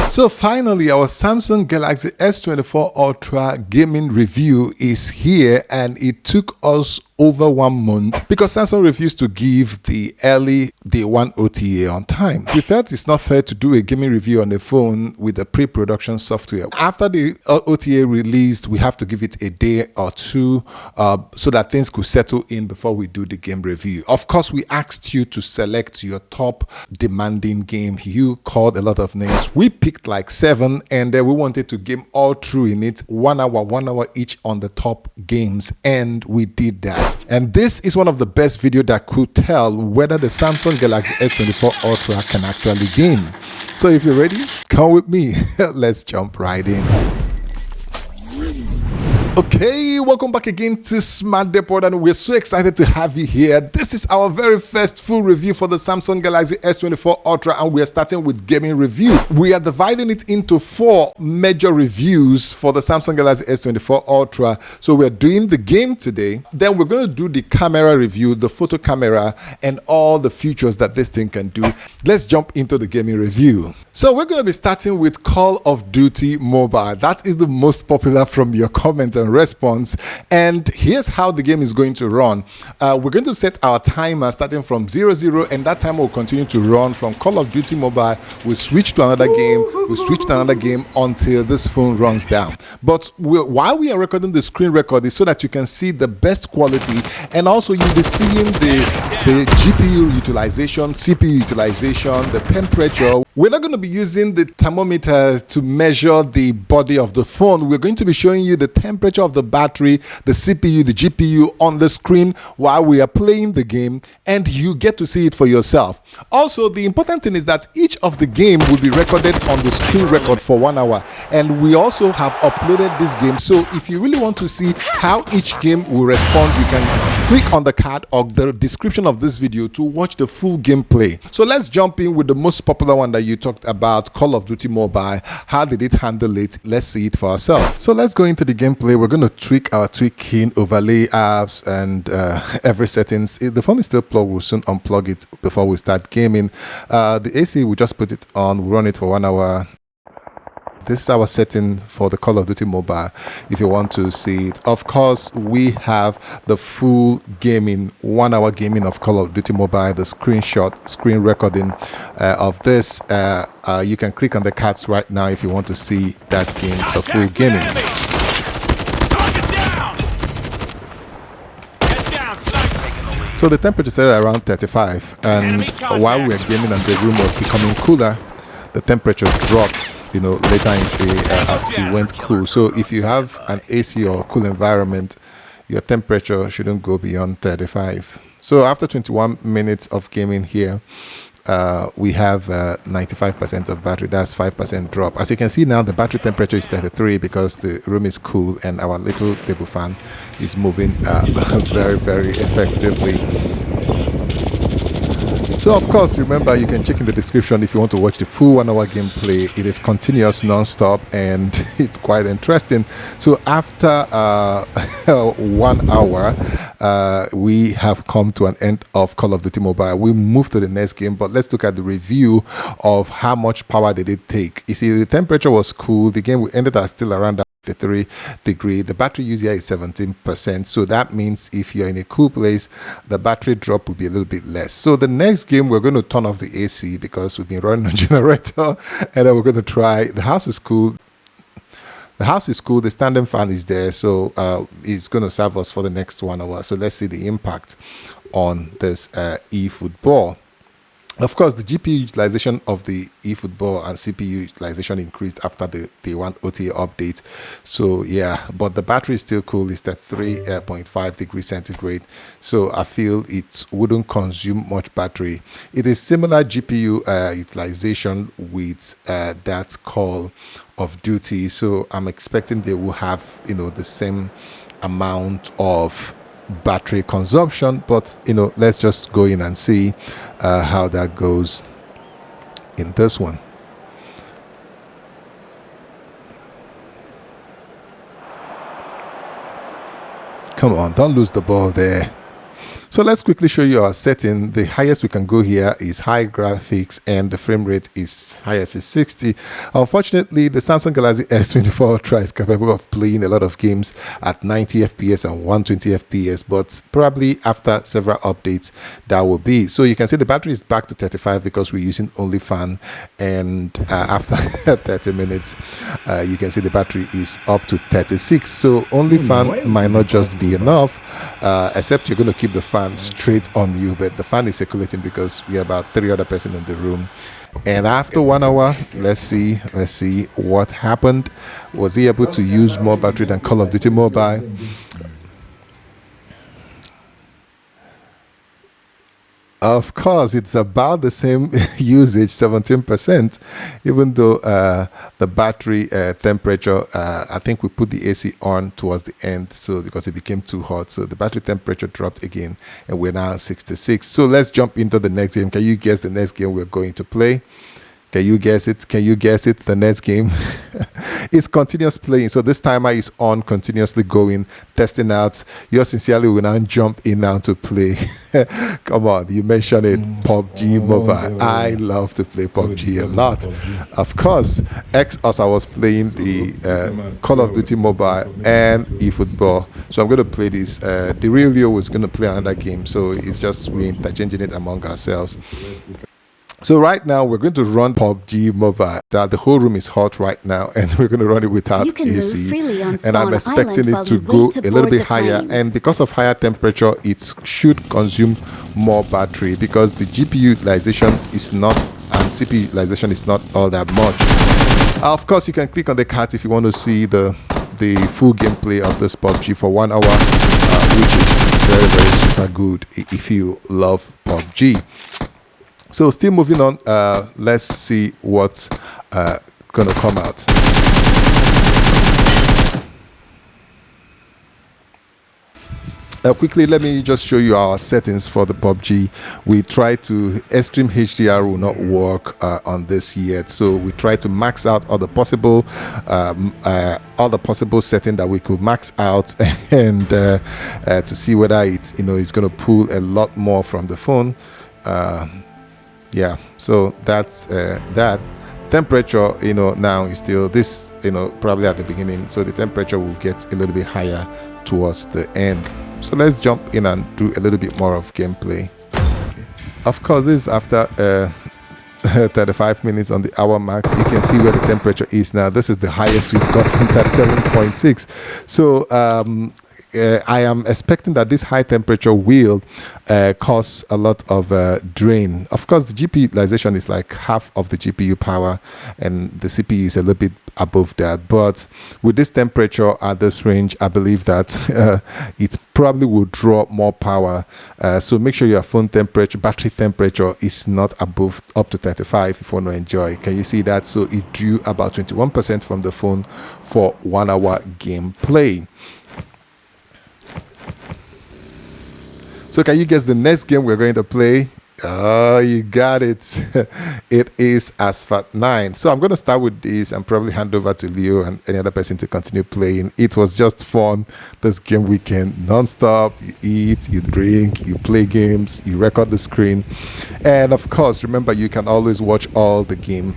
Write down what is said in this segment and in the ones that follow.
So finally, our Samsung Galaxy S24 Ultra gaming review is here, and it took us over 1 month because Samsung refused to give the early day one OTA on time. We felt it's not fair to do a gaming review on a phone with the pre-production software. After the OTA released, we have to give it a day or two so that things could settle in before we do the game review. Of course, we asked you to select your top demanding game. You called a lot of names. We picked like 7, and we wanted to game all through in it, 1 hour each on the top games, and we did that. And this is one of the best video that could tell whether the Samsung Galaxy S24 Ultra can actually game. So if you're ready, come with me. Let's jump right in. Okay, welcome back again to Smart Depot, and we're so excited to have you here. This is our very first full review for the Samsung Galaxy S24 Ultra, and we are starting with gaming review. We are dividing it into 4 major reviews for the Samsung Galaxy S24 Ultra. So we're doing the game today, then we're going to do the camera review, the photo camera, and all the features that this thing can do. Let's jump into the gaming review. So we're going to be starting with Call of Duty Mobile. That is the most popular from your comments and response, and here's how the game is going to run. We're going to set our timer starting from 00, and that timer will continue to run from Call of Duty Mobile. We'll switch to another game, we'll switch to another game until this phone runs down. But while we are recording the screen record is so that you can see the best quality, and also you'll be seeing the GPU utilization, CPU utilization, the temperature. We're not going to be using the thermometer to measure the body of the phone. We're going to be showing you the temperature of the battery, the CPU, the GPU on the screen while we are playing the game, and you get to see it for yourself. Also, the important thing is that each of the game will be recorded on the screen record for 1 hour, and we also have uploaded this game. So if you really want to see how each game will respond, you can click on the card or the description of this video to watch the full gameplay. So let's jump in with the most popular one that you talked about, Call of Duty Mobile. How did it handle it? Let's see it for ourselves. So let's go into the gameplay. We're going to tweak our tweaking, overlay apps, and every settings. The phone is still plugged. We'll soon unplug it before we start gaming. The AC, we just put it on. We run it for 1 hour. This is our setting for the Call of Duty Mobile if you want to see it. Of course, we have the full gaming, 1 hour gaming of Call of Duty Mobile, the screenshot, screen recording of this. You can click on the cards right now if you want to see that game, the full gaming. So the temperature set at around 35, and while we were gaming and the room was becoming cooler, the temperature dropped, later in the as it went cool. So if you have an AC or cool environment, your temperature shouldn't go beyond 35. So after 21 minutes of gaming here, we have 95% of battery. That's 5% drop. As you can see now, the battery temperature is 33 because the room is cool and our little table fan is moving very, very effectively. So of course, remember, you can check in the description if you want to watch the full 1 hour gameplay. It is continuous, non-stop, and it's quite interesting. So after 1 hour, we have come to an end of Call of Duty Mobile. We move to the next game, but let's look at the review of how much power did it take. You see, the temperature was cool. The game we ended at still around 53 degree. The battery use here is 17%, so that means if you're in a cool place, the battery drop will be a little bit less. So the next game, we're going to turn off the AC because we've been running a generator, and then we're going to try. The house is cool. The house is cool. The standing fan is there, so it's going to serve us for the next 1 hour. So let's see the impact on this Efootball. Of course, the GPU utilization of the Efootball and CPU utilization increased after the day one OTA update. So yeah, but the battery is still cool. It's at 3.5 degrees centigrade. So I feel it wouldn't consume much battery. It is similar GPU utilization with that Call of Duty. So I'm expecting they will have, the same amount of battery consumption, but let's just go in and see how that goes in this one. Come on, don't lose the ball there. So let's quickly show you our setting. The highest we can go here is high graphics, and the frame rate is highest is 60. Unfortunately, the Samsung Galaxy S24 Ultra is capable of playing a lot of games at 90 FPS and 120 FPS, but probably after several updates that will be. So you can see the battery is back to 35 because we're using only fan, and after 30 minutes you can see the battery is up to 36. So only fan might not just be enough, except you're going to keep the fan straight on you, but the fan is circulating because we are about 3 other person in the room. And after 1 hour, let's see what happened. Was he able to use more battery than Call of Duty Mobile? Of course, it's about the same usage, 17%, even though the battery temperature, I think we put the AC on towards the end, so because it became too hot, so the battery temperature dropped again, and we're now at 66. So let's jump into the next game. Can you guess the next game we're going to play? Can you guess it? Can you guess it? The next game is continuous playing. So this timer is on, continuously going, testing out. Yours sincerely will now jump in now to play. Come on, you mentioned it, PUBG Mobile. I love to play PUBG a lot. Of course, I was playing the Call of Duty Mobile and Efootball. So I'm going to play this. The real Leo was going to play another game. So it's just we're interchanging it among ourselves. So right now we're going to run PUBG Mobile. The whole room is hot right now, and we're going to run it without AC. And I'm expecting it to go a little bit higher. And because of higher temperature, it should consume more battery because the GPU utilization is not, and CPU utilization is not all that much. Of course, you can click on the card if you want to see the full gameplay of this PUBG for 1 hour, which is very, very super good if you love PUBG. So still moving on, let's see what's gonna come out. Quickly, let me just show you our settings for the PUBG. We try to, extreme HDR will not work on this yet, so we try to max out all the possible setting that we could max out, and to see whether it's it's going to pull a lot more from the phone. Yeah, so that's that. Temperature, now is still this, probably at the beginning, so the temperature will get a little bit higher towards the end. So let's jump in and do a little bit more of gameplay. Of course, this is after 35 minutes on the hour mark. You can see where the temperature is now. This is the highest we've gotten, 37.6. So I am expecting that this high temperature will cause a lot of drain. Of course, the GPU utilization is like half of the GPU power, and the CPU is a little bit above that. But with this temperature at this range, I believe that it probably will draw more power. So make sure your phone temperature, battery temperature is not above up to 35 if you want to enjoy. Can you see that? So it drew about 21% from the phone for 1 hour gameplay. So can you guess the next game we're going to play? Oh, you got it. It is Asphalt 9. So I'm going to start with this and probably hand over to Leo and any other person to continue playing. It was just fun. This game weekend, non-stop. You eat, you drink, you play games, you record the screen. And of course, remember, you can always watch all the game.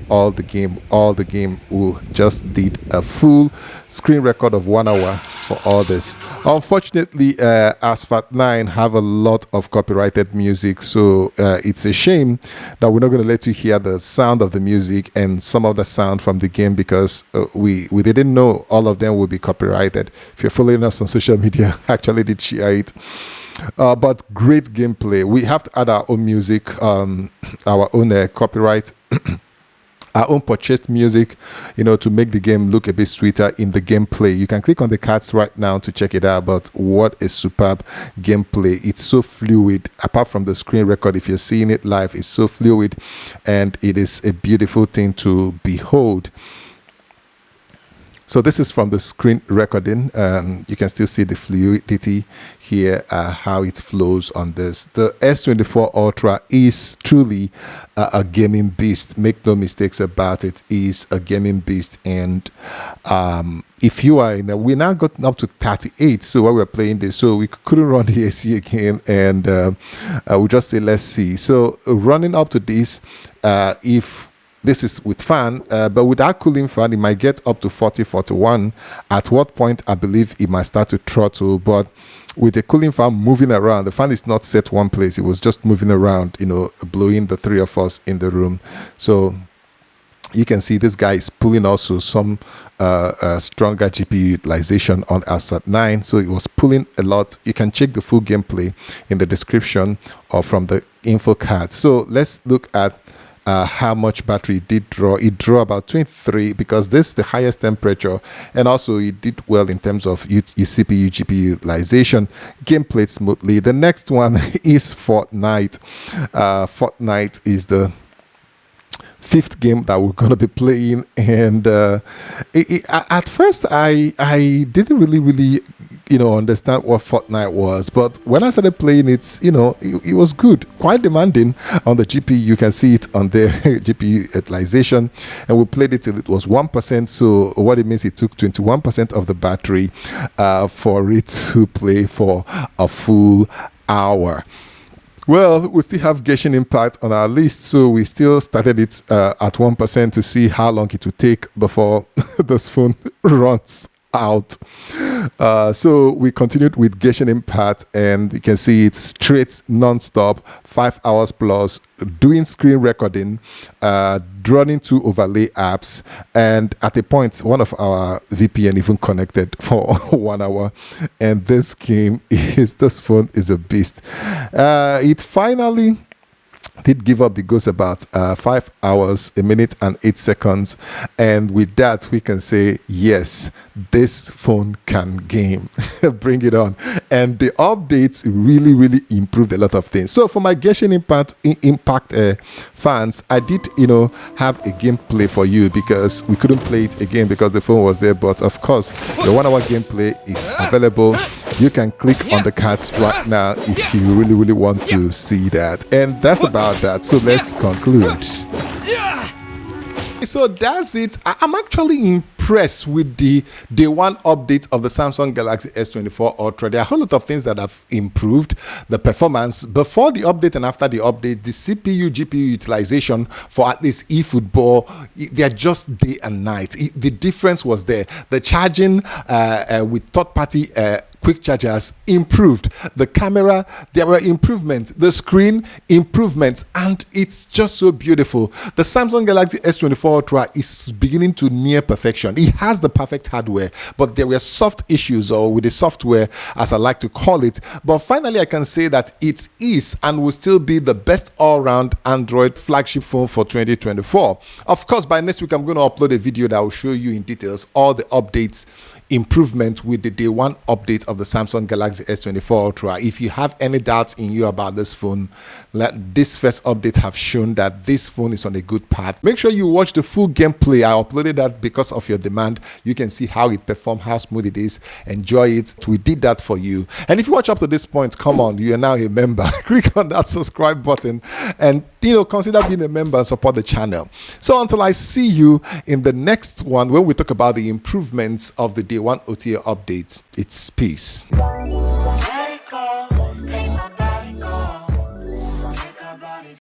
We just did a full screen record of 1 hour for all this. Unfortunately, Asphalt 9 have a lot of copyrighted music, so it's a shame that we're not going to let you hear the sound of the music and some of the sound from the game, because we didn't know all of them would be copyrighted. If you're following us on social media, actually did share it. But great gameplay. We have to add our own music, our own copyright, our own purchased music, to make the game look a bit sweeter in the gameplay. You can click on the cards right now to check it out. But what a superb gameplay. It's so fluid. Apart from the screen record, if you're seeing it live, it's so fluid, and it is a beautiful thing to behold. So this is from the screen recording. You can still see the fluidity here, how it flows on this. The S24 Ultra is truly a gaming beast. Make no mistakes about it. Is a gaming beast. And if you are in we now got up to 38. So while we're playing this, so we couldn't run the AC again, and we just say let's see. So running up to this, if this is with fan, but without cooling fan, it might get up to 40, 41. At what point, I believe it might start to throttle. But with a cooling fan moving around, the fan is not set one place. It was just moving around, blowing the three of us in the room. So you can see this guy is pulling also some stronger GPU utilization on Asphalt 9. So it was pulling a lot. You can check the full gameplay in the description or from the info card. So let's look at how much battery it did draw. It drew about 23 because this is the highest temperature, and also it did well in terms of CPU GPU utilization. Game played smoothly. The next one is Fortnite. Fortnite is the 5th game that we're going to be playing, and at first I didn't really understand what Fortnite was, but when I started playing it, it was good, quite demanding on the GPU. You can see it on the GPU utilization, and we played it till it was 1%. So what it means, it took 21% of the battery for it to play for a full hour. Well, we still have Geshine Impact on our list, so we still started it at 1% to see how long it would take before this phone runs out. So we continued with Geshine Impact, and you can see it's straight non-stop, 5 hours plus, doing screen recording, running 2 overlay apps, and at a point one of our VPN even connected for 1 hour. And this phone is a beast. It finally did give up the ghost about 5 hours, 1 minute and 8 seconds, and with that we can say yes, this phone can game. Bring it on. And the updates really improved a lot of things. So for my Geshine Impact fans, I did have a gameplay for you, because we couldn't play it again because the phone was there. But of course, the 1 hour gameplay is available. You can click on the cards right now if you really want to see that. And that's about that. So let's conclude. So that's it. I'm actually impressed with the day 1 update of the Samsung Galaxy S24 Ultra. There are a whole lot of things that have improved the performance before the update and after the update. The CPU GPU utilization for at least Efootball, they're just day and night. The difference was there. The charging with third-party quick chargers improved. The camera, there were improvements. The screen, improvements. And it's just so beautiful. The Samsung Galaxy S24 Ultra is beginning to near perfection. It has the perfect hardware, but there were soft issues, or with the software, as I like to call it. But finally, I can say that it is and will still be the best all-round Android flagship phone for 2024. Of course, by next week, I'm going to upload a video that will show you in details all the updates, improvement with the day 1 update of the Samsung Galaxy S24 Ultra. If you have any doubts in you about this phone, let this first update have shown that this phone is on a good path. Make sure you watch the full gameplay. I uploaded that because of your demand. You can see how it performed, how smooth it is. Enjoy it. We did that for you. And if you watch up to this point, come on, you are now a member. Click on that subscribe button and consider being a member and support the channel. So until I see you in the next one, when we talk about the improvements of the day 1 OTA updates, it's peace.